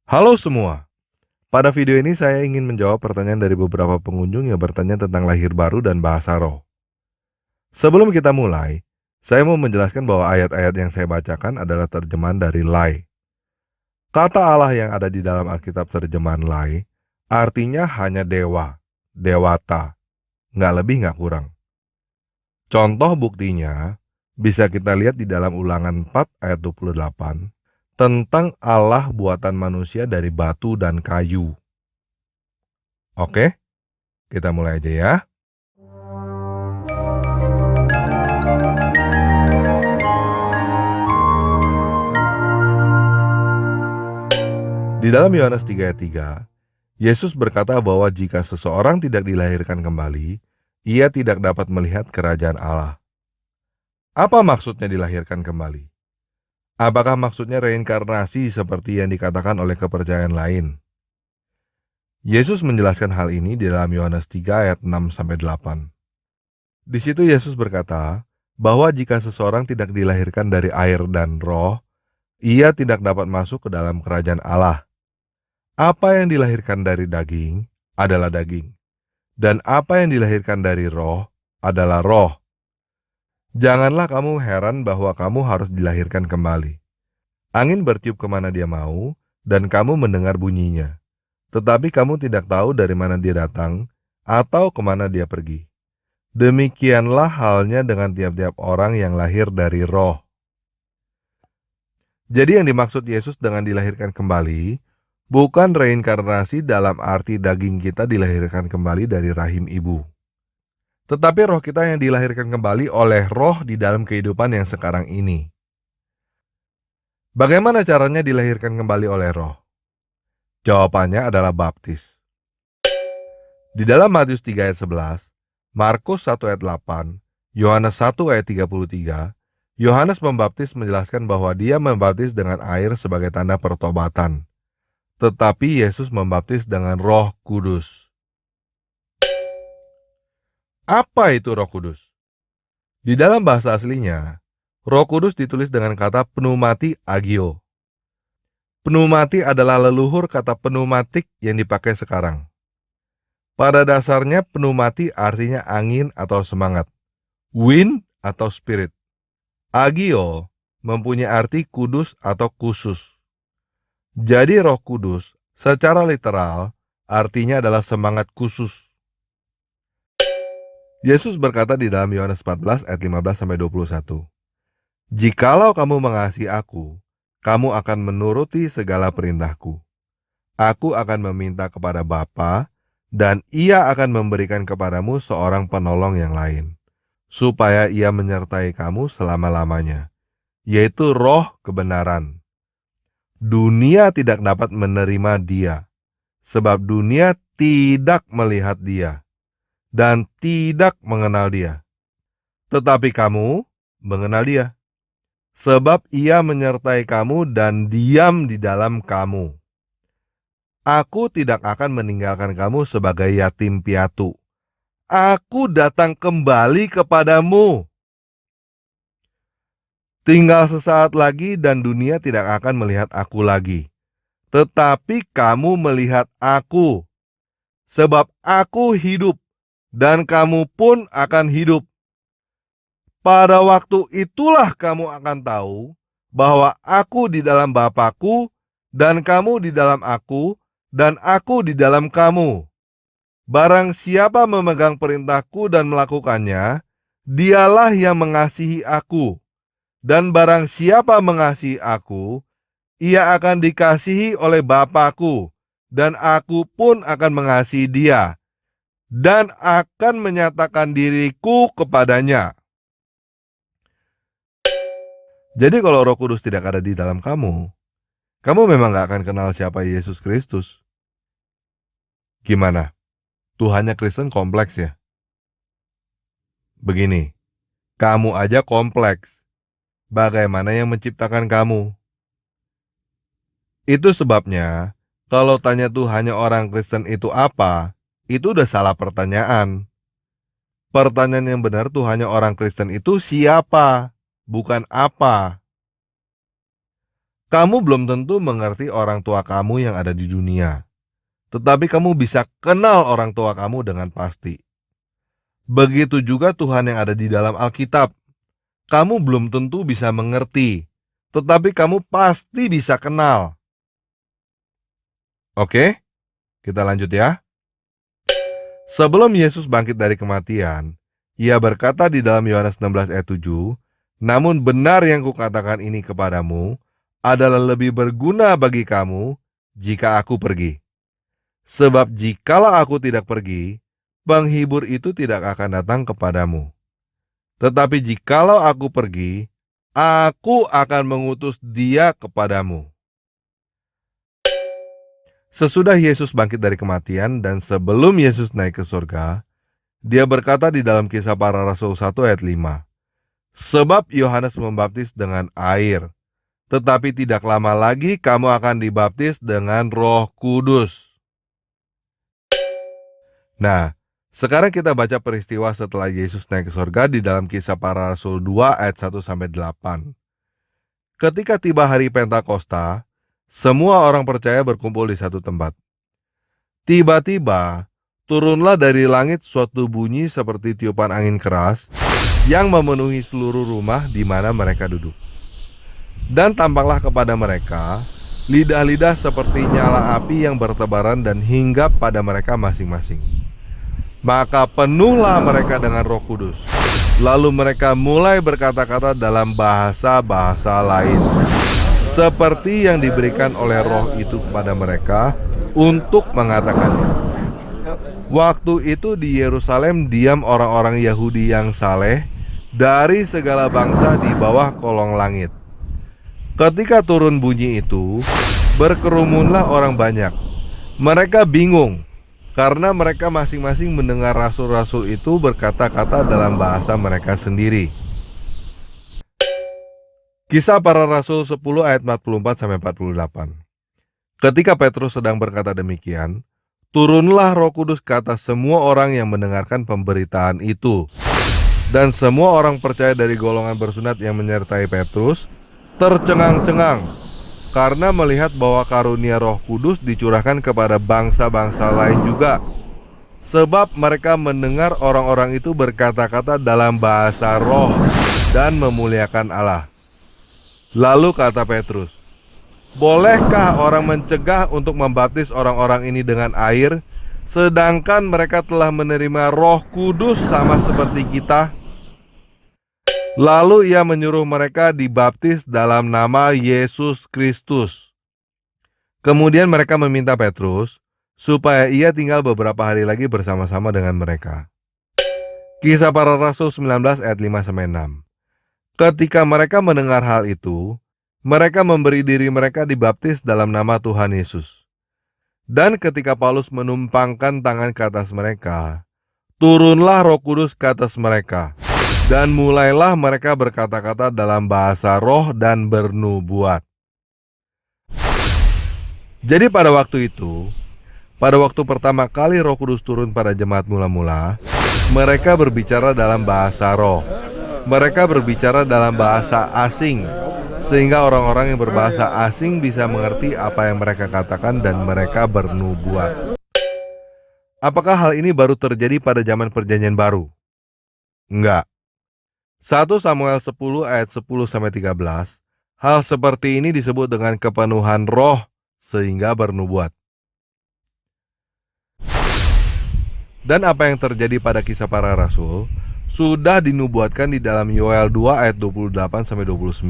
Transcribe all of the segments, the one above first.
Halo semua, pada video ini saya ingin menjawab pertanyaan dari beberapa pengunjung yang bertanya tentang lahir baru dan bahasa roh. Sebelum kita mulai, saya mau menjelaskan bahwa ayat-ayat yang saya bacakan adalah terjemahan dari Lai. Kata Allah yang ada di dalam Alkitab terjemahan Lai, artinya hanya dewa, dewata, nggak lebih nggak kurang. Contoh buktinya, bisa kita lihat di dalam Ulangan 4 ayat 28, tentang Allah buatan manusia dari batu dan kayu. Oke? Kita mulai aja ya. Di dalam Yohanes 3 ayat 3, Yesus berkata bahwa jika seseorang tidak dilahirkan kembali, ia tidak dapat melihat kerajaan Allah. Apa maksudnya dilahirkan kembali? Apakah maksudnya reinkarnasi seperti yang dikatakan oleh kepercayaan lain? Yesus menjelaskan hal ini di dalam Yohanes 3 ayat 6-8. Di situ Yesus berkata bahwa jika seseorang tidak dilahirkan dari air dan roh, ia tidak dapat masuk ke dalam kerajaan Allah. Apa yang dilahirkan dari daging adalah daging, dan apa yang dilahirkan dari roh adalah roh. Janganlah kamu heran bahwa kamu harus dilahirkan kembali. Angin bertiup kemana dia mau, dan kamu mendengar bunyinya. Tetapi kamu tidak tahu dari mana dia datang, atau kemana dia pergi. Demikianlah halnya dengan tiap-tiap orang yang lahir dari roh. Jadi yang dimaksud Yesus dengan dilahirkan kembali, bukan reinkarnasi dalam arti daging kita dilahirkan kembali dari rahim ibu. Tetapi roh kita yang dilahirkan kembali oleh roh di dalam kehidupan yang sekarang ini. Bagaimana caranya dilahirkan kembali oleh roh? Jawabannya adalah baptis. Di dalam Matius 3 ayat 11, Markus 1 ayat 8, Yohanes 1 ayat 33, Yohanes Pembaptis menjelaskan bahwa dia membaptis dengan air sebagai tanda pertobatan. Tetapi Yesus membaptis dengan Roh Kudus. Apa itu Roh Kudus? Di dalam bahasa aslinya, Roh Kudus ditulis dengan kata pneumati agio. Pneumati adalah leluhur kata pneumatik yang dipakai sekarang. Pada dasarnya pneumati artinya angin atau semangat, wind atau spirit. Agio mempunyai arti kudus atau khusus. Jadi Roh Kudus secara literal artinya adalah semangat khusus. Yesus berkata di dalam Yohanes 14 ayat 15-21, "Jikalau kamu mengasihi aku, kamu akan menuruti segala perintahku. Aku akan meminta kepada Bapa, dan Ia akan memberikan kepadamu seorang penolong yang lain, supaya Ia menyertai kamu selama-lamanya, yaitu Roh kebenaran. Dunia tidak dapat menerima Dia, sebab dunia tidak melihat Dia dan tidak mengenal Dia. Tetapi kamu mengenal Dia, sebab Ia menyertai kamu dan diam di dalam kamu. Aku tidak akan meninggalkan kamu sebagai yatim piatu. Aku datang kembali kepadamu. Tinggal sesaat lagi dan dunia tidak akan melihat aku lagi. Tetapi kamu melihat aku, sebab aku hidup dan kamu pun akan hidup. Pada waktu itulah kamu akan tahu bahwa aku di dalam Bapa-Ku dan kamu di dalam aku dan aku di dalam kamu. Barang siapa memegang perintahku dan melakukannya, dialah yang mengasihi aku. Dan barang siapa mengasihi aku, ia akan dikasihi oleh Bapa-Ku, dan aku pun akan mengasihi dia, dan akan menyatakan diriku kepadanya." Jadi kalau Roh Kudus tidak ada di dalam kamu memang gak akan kenal siapa Yesus Kristus. Gimana? Tuhannya Kristen kompleks ya? Begini, kamu aja kompleks. Bagaimana yang menciptakan kamu? Itu sebabnya, kalau tanya Tuhannya orang Kristen itu apa, itu udah salah pertanyaan. Pertanyaan yang benar Tuhannya orang Kristen itu siapa, bukan apa. Kamu belum tentu mengerti orang tua kamu yang ada di dunia, tetapi kamu bisa kenal orang tua kamu dengan pasti. Begitu juga Tuhan yang ada di dalam Alkitab. Kamu belum tentu bisa mengerti, tetapi kamu pasti bisa kenal. Oke, kita lanjut ya. Sebelum Yesus bangkit dari kematian, ia berkata di dalam Yohanes 16 ayat 7, "Namun benar yang kukatakan ini kepadamu adalah lebih berguna bagi kamu jika aku pergi. Sebab jikalau aku tidak pergi, penghibur itu tidak akan datang kepadamu. Tetapi jikalau aku pergi, aku akan mengutus dia kepadamu." Sesudah Yesus bangkit dari kematian dan sebelum Yesus naik ke surga, dia berkata di dalam Kisah Para Rasul 1 ayat 5, "Sebab Yohanes membaptis dengan air, tetapi tidak lama lagi kamu akan dibaptis dengan Roh Kudus." Nah, sekarang kita baca peristiwa setelah Yesus naik ke surga di dalam Kisah Para Rasul 2 ayat 1-8. Ketika tiba hari Pentakosta, semua orang percaya berkumpul di satu tempat. Tiba-tiba, turunlah dari langit suatu bunyi seperti tiupan angin keras yang memenuhi seluruh rumah di mana mereka duduk. Dan tampaklah kepada mereka lidah-lidah seperti nyala api yang bertebaran dan hinggap pada mereka masing-masing. Maka penuhlah mereka dengan Roh Kudus. Lalu mereka mulai berkata-kata dalam bahasa-bahasa lain, seperti yang diberikan oleh Roh itu kepada mereka untuk mengatakannya. Waktu itu di Yerusalem diam orang-orang Yahudi yang saleh dari segala bangsa di bawah kolong langit. Ketika turun bunyi itu, berkerumunlah orang banyak. Mereka bingung karena mereka masing-masing mendengar rasul-rasul itu berkata-kata dalam bahasa mereka sendiri. Kisah Para Rasul 10 ayat 44-48. Ketika Petrus sedang berkata demikian, turunlah Roh Kudus ke atas semua orang yang mendengarkan pemberitaan itu. Dan semua orang percaya dari golongan bersunat yang menyertai Petrus tercengang-cengang karena melihat bahwa karunia Roh Kudus dicurahkan kepada bangsa-bangsa lain juga. Sebab mereka mendengar orang-orang itu berkata-kata dalam bahasa roh dan memuliakan Allah. Lalu kata Petrus, "Bolehkah orang mencegah untuk membaptis orang-orang ini dengan air, sedangkan mereka telah menerima Roh Kudus sama seperti kita?" Lalu ia menyuruh mereka dibaptis dalam nama Yesus Kristus. Kemudian mereka meminta Petrus supaya ia tinggal beberapa hari lagi bersama-sama dengan mereka. Kisah Para Rasul 19 ayat 5-6. Ketika mereka mendengar hal itu, mereka memberi diri mereka dibaptis dalam nama Tuhan Yesus. Dan ketika Paulus menumpangkan tangan ke atas mereka, turunlah Roh Kudus ke atas mereka. Dan mulailah mereka berkata-kata dalam bahasa roh dan bernubuat. Jadi pada waktu itu, pada waktu pertama kali Roh Kudus turun pada jemaat mula-mula, mereka berbicara dalam bahasa roh. Mereka berbicara dalam bahasa asing, sehingga orang-orang yang berbahasa asing bisa mengerti apa yang mereka katakan dan mereka bernubuat. Apakah hal ini baru terjadi pada zaman Perjanjian Baru? Enggak. 1 Samuel 10 ayat 10-13, hal seperti ini disebut dengan kepenuhan roh sehingga bernubuat. Dan apa yang terjadi pada Kisah Para Rasul sudah dinubuatkan di dalam Yoel 2 ayat 28-29.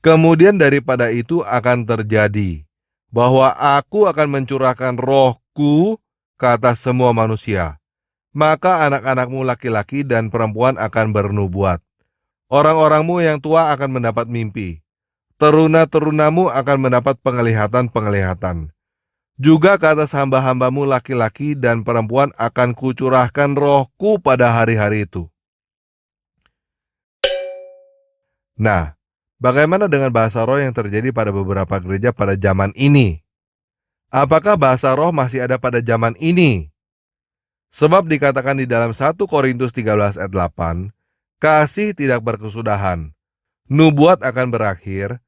Kemudian daripada itu akan terjadi bahwa aku akan mencurahkan rohku ke atas semua manusia. Maka anak-anakmu laki-laki dan perempuan akan bernubuat. Orang-orangmu yang tua akan mendapat mimpi. Teruna-terunamu akan mendapat penglihatan-penglihatan. Juga ke atas hamba-hambamu laki-laki dan perempuan akan kucurahkan rohku pada hari-hari itu. Nah, bagaimana dengan bahasa roh yang terjadi pada beberapa gereja pada zaman ini? Apakah bahasa roh masih ada pada zaman ini? Sebab dikatakan di dalam 1 Korintus 13 ayat 8, kasih tidak berkesudahan, nubuat akan berakhir,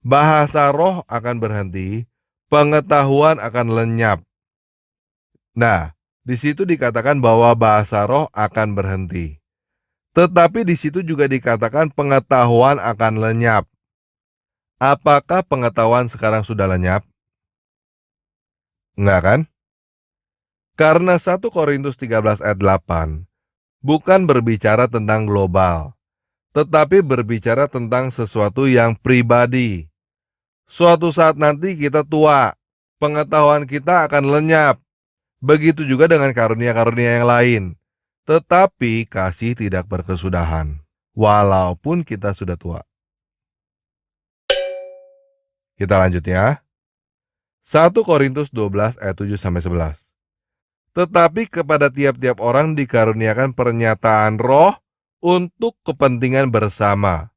Bahasa roh akan berhenti, pengetahuan akan lenyap. Nah, di situ dikatakan bahwa bahasa roh akan berhenti. Tetapi di situ juga dikatakan pengetahuan akan lenyap. Apakah pengetahuan sekarang sudah lenyap? Enggak kan? Karena 1 Korintus 13 ayat 8 bukan berbicara tentang global, tetapi berbicara tentang sesuatu yang pribadi. Suatu saat nanti kita tua, pengetahuan kita akan lenyap. Begitu juga dengan karunia-karunia yang lain. Tetapi kasih tidak berkesudahan, walaupun kita sudah tua. Kita lanjut ya. 1 Korintus 12 ayat 7-11. Tetapi kepada tiap-tiap orang dikaruniakan pernyataan roh untuk kepentingan bersama.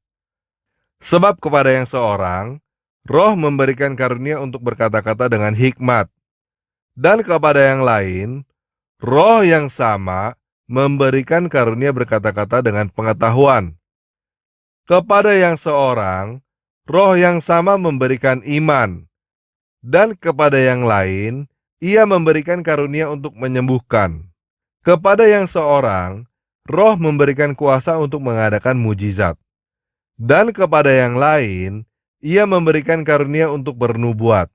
Sebab kepada yang seorang, roh memberikan karunia untuk berkata-kata dengan hikmat. Dan kepada yang lain, roh yang sama memberikan karunia berkata-kata dengan pengetahuan. Kepada yang seorang, roh yang sama memberikan iman. Dan kepada yang lain, ia memberikan karunia untuk menyembuhkan. Kepada yang seorang, roh memberikan kuasa untuk mengadakan mujizat. Dan kepada yang lain, ia memberikan karunia untuk bernubuat.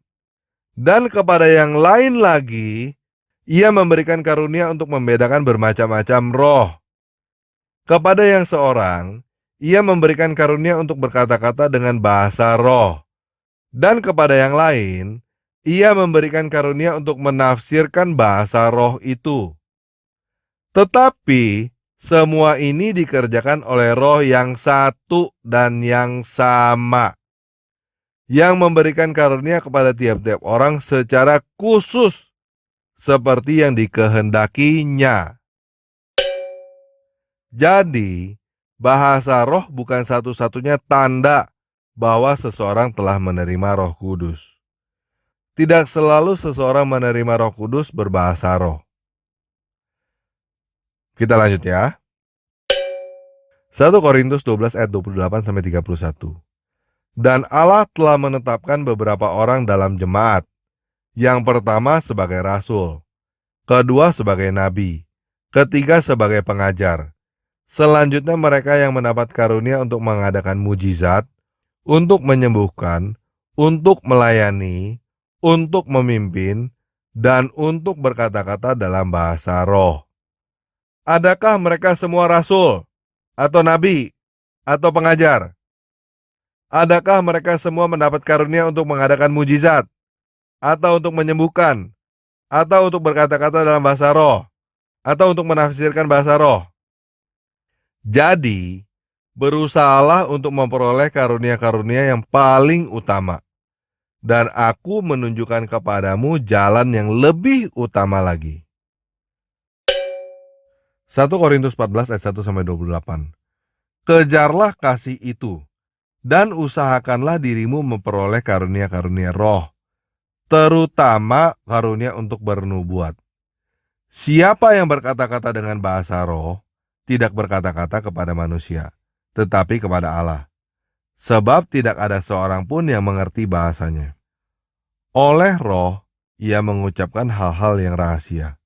Dan kepada yang lain lagi, ia memberikan karunia untuk membedakan bermacam-macam roh. Kepada yang seorang, ia memberikan karunia untuk berkata-kata dengan bahasa roh. Dan kepada yang lain, ia memberikan karunia untuk menafsirkan bahasa roh itu. Tetapi semua ini dikerjakan oleh roh yang satu dan yang sama, yang memberikan karunia kepada tiap-tiap orang secara khusus, seperti yang dikehendakinya. Jadi, bahasa roh bukan satu-satunya tanda bahwa seseorang telah menerima Roh Kudus. Tidak selalu seseorang menerima Roh Kudus berbahasa roh. Kita lanjut ya. 1 Korintus 12 ayat 28-31. Dan Allah telah menetapkan beberapa orang dalam jemaat. Yang pertama sebagai rasul, kedua sebagai nabi, ketiga sebagai pengajar. Selanjutnya mereka yang mendapat karunia untuk mengadakan mujizat, untuk menyembuhkan, untuk melayani, untuk memimpin, dan untuk berkata-kata dalam bahasa roh. Adakah mereka semua rasul, atau nabi, atau pengajar? Adakah mereka semua mendapat karunia untuk mengadakan mujizat, atau untuk menyembuhkan, atau untuk berkata-kata dalam bahasa roh, atau untuk menafsirkan bahasa roh? Jadi, berusahalah untuk memperoleh karunia-karunia yang paling utama. Dan aku menunjukkan kepadamu jalan yang lebih utama lagi. 1 Korintus 14 ayat 1-28. Kejarlah kasih itu, dan usahakanlah dirimu memperoleh karunia-karunia roh, terutama karunia untuk bernubuat. Siapa yang berkata-kata dengan bahasa roh, tidak berkata-kata kepada manusia, tetapi kepada Allah. Sebab tidak ada seorang pun yang mengerti bahasanya. Oleh roh, ia mengucapkan hal-hal yang rahasia.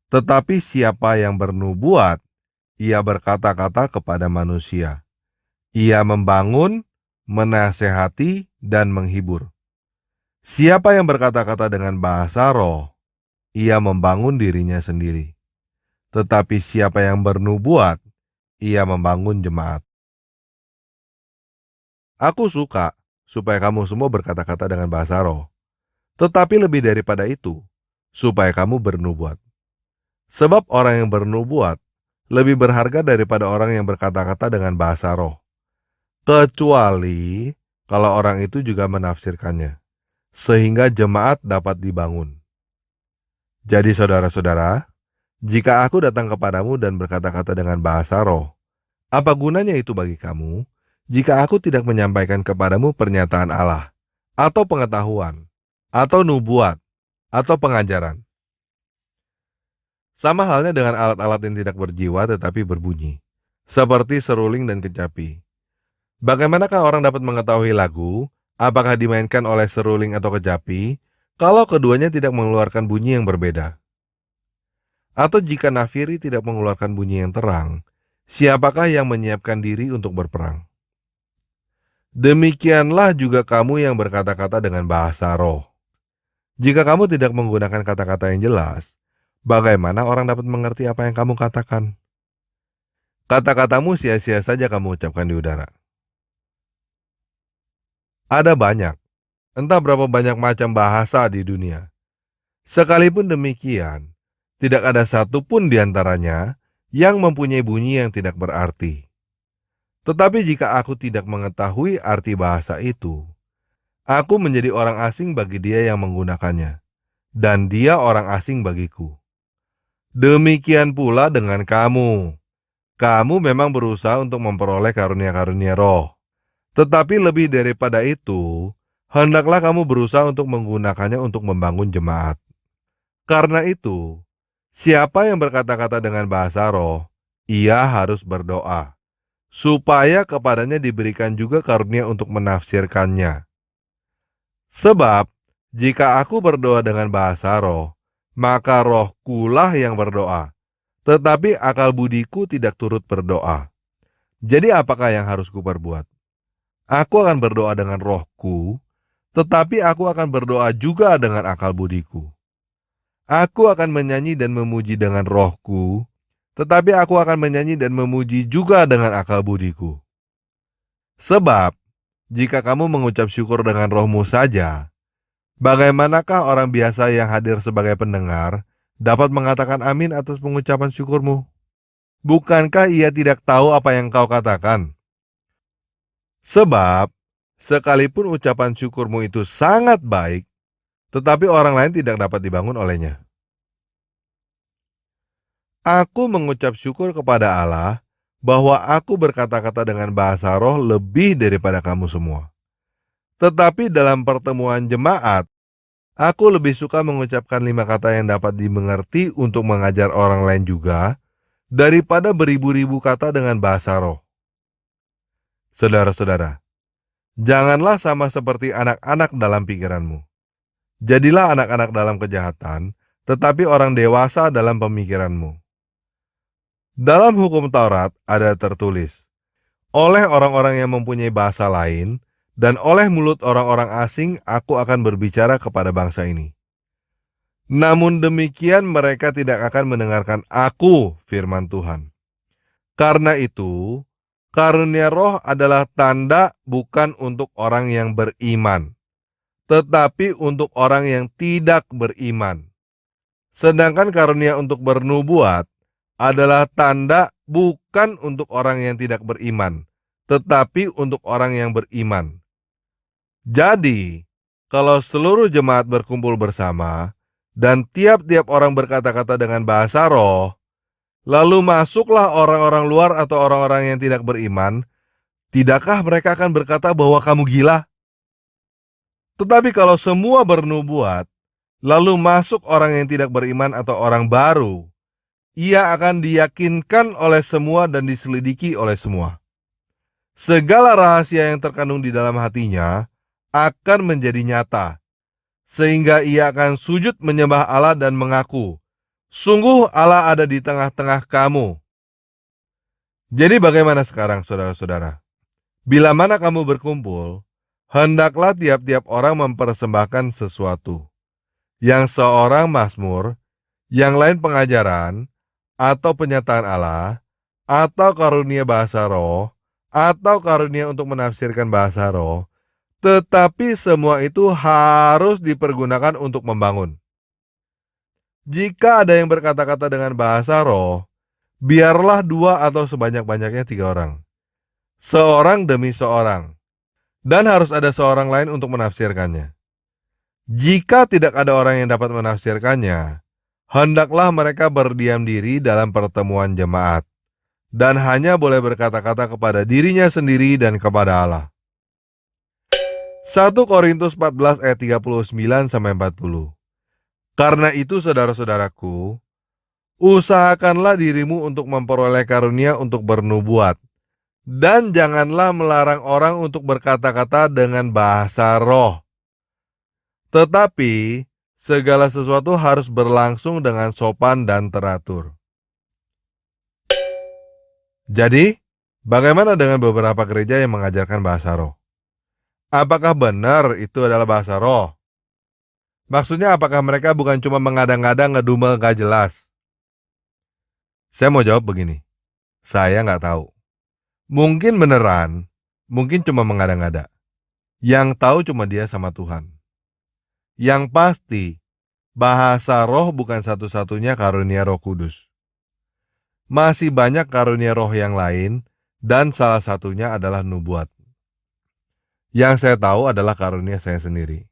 Tetapi siapa yang bernubuat, ia berkata-kata kepada manusia. Ia membangun, menasehati, dan menghibur. Siapa yang berkata-kata dengan bahasa roh, ia membangun dirinya sendiri. Tetapi siapa yang bernubuat, ia membangun jemaat. Aku suka supaya kamu semua berkata-kata dengan bahasa roh. Tetapi lebih daripada itu, supaya kamu bernubuat. Sebab orang yang bernubuat lebih berharga daripada orang yang berkata-kata dengan bahasa roh. Kecuali kalau orang itu juga menafsirkannya, sehingga jemaat dapat dibangun. Jadi saudara-saudara, jika aku datang kepadamu dan berkata-kata dengan bahasa roh, apa gunanya itu bagi kamu jika aku tidak menyampaikan kepadamu pernyataan Allah, atau pengetahuan, atau nubuat, atau pengajaran? Sama halnya dengan alat-alat yang tidak berjiwa tetapi berbunyi, seperti seruling dan kecapi. Bagaimanakah orang dapat mengetahui lagu Apakah dimainkan oleh seruling atau kecapi, kalau keduanya tidak mengeluarkan bunyi yang berbeda? Atau jika nafiri tidak mengeluarkan bunyi yang terang, siapakah yang menyiapkan diri untuk berperang? Demikianlah juga kamu yang berkata-kata dengan bahasa roh. Jika kamu tidak menggunakan kata-kata yang jelas, bagaimana orang dapat mengerti apa yang kamu katakan? Kata-katamu sia-sia saja kamu ucapkan di udara. Ada banyak, entah berapa banyak macam bahasa di dunia. Sekalipun demikian, tidak ada satupun di antaranya yang mempunyai bunyi yang tidak berarti. Tetapi jika aku tidak mengetahui arti bahasa itu, aku menjadi orang asing bagi dia yang menggunakannya, dan dia orang asing bagiku. Demikian pula dengan kamu. Kamu memang berusaha untuk memperoleh karunia-karunia roh. Tetapi lebih daripada itu, hendaklah kamu berusaha untuk menggunakannya untuk membangun jemaat. Karena itu, siapa yang berkata-kata dengan bahasa roh, ia harus berdoa, supaya kepadanya diberikan juga karunia untuk menafsirkannya. Sebab, jika aku berdoa dengan bahasa roh, maka rohkulah yang berdoa, tetapi akal budiku tidak turut berdoa. Jadi apakah yang harus kuperbuat? Aku akan berdoa dengan rohku, tetapi aku akan berdoa juga dengan akal budiku. Aku akan menyanyi dan memuji dengan rohku, tetapi aku akan menyanyi dan memuji juga dengan akal budiku. Sebab, jika kamu mengucap syukur dengan rohmu saja, bagaimanakah orang biasa yang hadir sebagai pendengar dapat mengatakan amin atas pengucapan syukurmu? Bukankah ia tidak tahu apa yang kau katakan? Sebab, sekalipun ucapan syukurmu itu sangat baik, tetapi orang lain tidak dapat dibangun olehnya. Aku mengucap syukur kepada Allah bahwa aku berkata-kata dengan bahasa roh lebih daripada kamu semua. Tetapi dalam pertemuan jemaat, aku lebih suka mengucapkan 5 kata yang dapat dimengerti untuk mengajar orang lain juga, daripada beribu-ribu kata dengan bahasa roh. Saudara-saudara, janganlah sama seperti anak-anak dalam pikiranmu. Jadilah anak-anak dalam kejahatan, tetapi orang dewasa dalam pemikiranmu. Dalam hukum Taurat ada tertulis, oleh orang-orang yang mempunyai bahasa lain, dan oleh mulut orang-orang asing aku akan berbicara kepada bangsa ini. Namun demikian mereka tidak akan mendengarkan aku, firman Tuhan. Karena itu, karunia roh adalah tanda bukan untuk orang yang beriman, tetapi untuk orang yang tidak beriman. Sedangkan karunia untuk bernubuat adalah tanda bukan untuk orang yang tidak beriman, tetapi untuk orang yang beriman. Jadi, kalau seluruh jemaat berkumpul bersama, dan tiap-tiap orang berkata-kata dengan bahasa roh, lalu masuklah orang-orang luar atau orang-orang yang tidak beriman, tidakkah mereka akan berkata bahwa kamu gila? Tetapi kalau semua bernubuat, lalu masuk orang yang tidak beriman atau orang baru, ia akan diyakinkan oleh semua dan diselidiki oleh semua. Segala rahasia yang terkandung di dalam hatinya akan menjadi nyata, sehingga ia akan sujud menyembah Allah dan mengaku, sungguh Allah ada di tengah-tengah kamu. Jadi bagaimana sekarang saudara-saudara? Bila mana kamu berkumpul, hendaklah tiap-tiap orang mempersembahkan sesuatu. Yang seorang mazmur, yang lain pengajaran, atau penyataan Allah, atau karunia bahasa roh, atau karunia untuk menafsirkan bahasa roh, tetapi semua itu harus dipergunakan untuk membangun. Jika ada yang berkata-kata dengan bahasa roh, biarlah 2 atau sebanyak-banyaknya 3 orang, seorang demi seorang, dan harus ada seorang lain untuk menafsirkannya. Jika tidak ada orang yang dapat menafsirkannya, hendaklah mereka berdiam diri dalam pertemuan jemaat, dan hanya boleh berkata-kata kepada dirinya sendiri dan kepada Allah. 1 Korintus 14 ayat 39-40. Karena itu saudara-saudaraku, usahakanlah dirimu untuk memperoleh karunia untuk bernubuat, Dan janganlah melarang orang untuk berkata-kata dengan bahasa roh. Tetapi segala sesuatu harus berlangsung dengan sopan dan teratur. Jadi, bagaimana dengan beberapa gereja yang mengajarkan bahasa roh? Apakah benar itu adalah bahasa roh? Maksudnya apakah mereka bukan cuma mengada-ngada ngedumel gak jelas? Saya mau jawab begini, saya nggak tahu. Mungkin beneran, mungkin cuma mengada-ngada. Yang tahu cuma dia sama Tuhan. Yang pasti, bahasa roh bukan satu-satunya karunia Roh Kudus. Masih banyak karunia roh yang lain, dan salah satunya adalah nubuat. Yang saya tahu adalah karunia saya sendiri.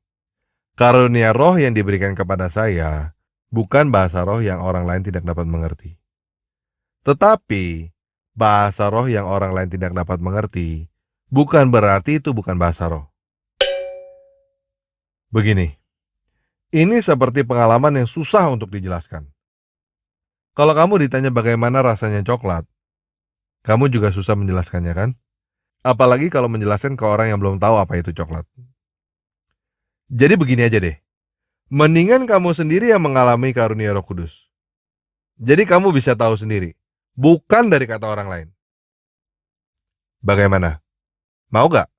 Karunia roh yang diberikan kepada saya bukan bahasa roh yang orang lain tidak dapat mengerti. Tetapi, bahasa roh yang orang lain tidak dapat mengerti bukan berarti itu bukan bahasa roh. Begini, ini seperti pengalaman yang susah untuk dijelaskan. Kalau kamu ditanya bagaimana rasanya coklat, kamu juga susah menjelaskannya kan? Apalagi kalau menjelaskan ke orang yang belum tahu apa itu coklat. Jadi begini aja deh, mendingan kamu sendiri yang mengalami karunia Roh Kudus. Jadi kamu bisa tahu sendiri, bukan dari kata orang lain. Bagaimana? Mau gak?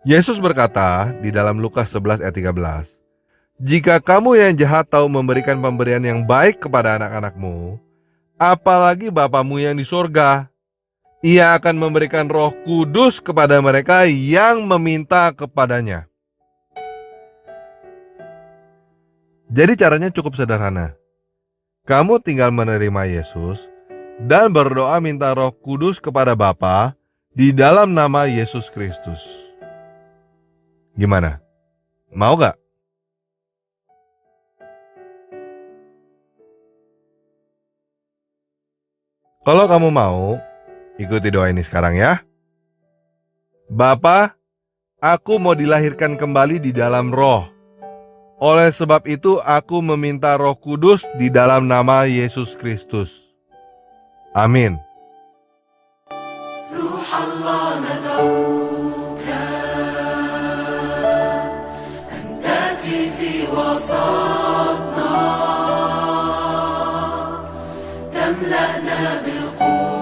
Yesus berkata di dalam Lukas 11 ayat 13, "Jika kamu yang jahat tahu memberikan pemberian yang baik kepada anak-anakmu, apalagi Bapamu yang di sorga, Ia akan memberikan Roh Kudus kepada mereka yang meminta kepadanya." Jadi caranya cukup sederhana. Kamu tinggal menerima Yesus dan berdoa minta Roh Kudus kepada Bapa di dalam nama Yesus Kristus. Gimana? Mau gak? Kalau kamu mau, ikuti doa ini sekarang ya. Bapa, aku mau dilahirkan kembali di dalam roh. Oleh sebab itu aku meminta Roh Kudus di dalam nama Yesus Kristus. Amin. روح الله ندعوك أن تأتي في وسطنا تملأنا بالقوة